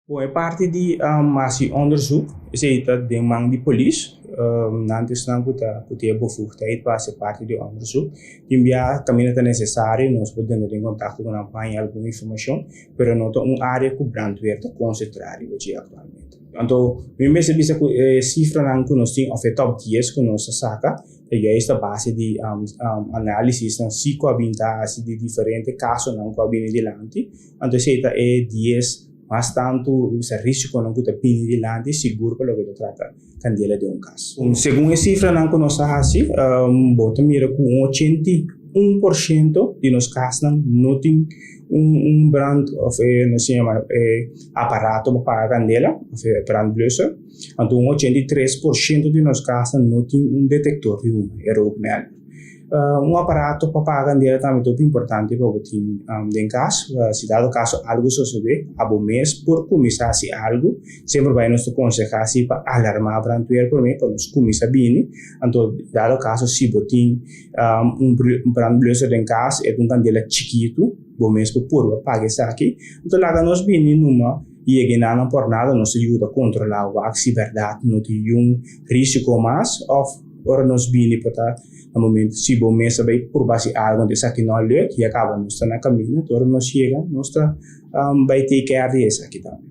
Bom, é parte de massie onderzoek, zeker de man die police, nantes não que é bevoegdheid para ser parte de onderzoek. Timbia caminho é necessário, nós podemos ter em contato com a apanhar alguma informação, pero não é uma área que o brandweer está concentrado atualmente. Então, mesmo essa cifra não que nós temos, ou top 10 que nós saca, é esta base de análise, não se coabinta de diferentes casos não coabinam delante, então essa é 10 mas tanto o risco não que pini de lante seguro para o que trata candela de caso. Segundo a cifra não que nós assim, bota mira com 81% de nos casos não tem brand of não se chama aparato para candela, brand blusser. Então 83% de nos casos não tem detector de erro mel. Aparato para pagar candela também é muito importante para o time em caso, se dado caso algo suceder, abo mês por começar se algo, sempre vai nos aconselhar se para alarmar para por mim, para nos começar bem, então dado caso se botin brand blusser em casa é candela chiquito, bom mês por pagar isso aqui, então lá nos bem numa e que não por nada nos ajuda a controlar o se verdade não tem risco mais ou ora nos bini para no momento se bom mês vai por base algo desse aqui não lhe que acaba nos está na caminho ora nos chega nos está vai ter que arder isso aqui também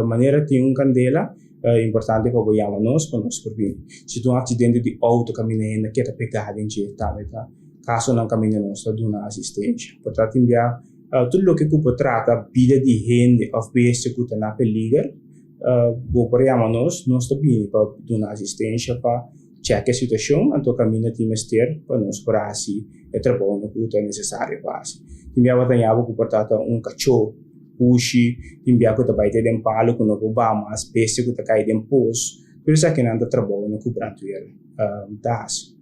maneira tem candela importante para apoiar nós por bem se tu acidente de auto caminhando que está pegado em jeito tá caso não caminho nós está dando assistência portanto enviar tudo o que cupo trata vida de gente of base que está na peligar vou apoiar nós está bem para dar assistência para check a situação, então caminha de mestre para nos para assim é trabalho que é necessário para assim. Timbia vai ter algo que portanto cachorro, puxi, timbia que vai ter palo que não vai mais, peça que cai de pos, por isso que não trabalho no que branco tá assim.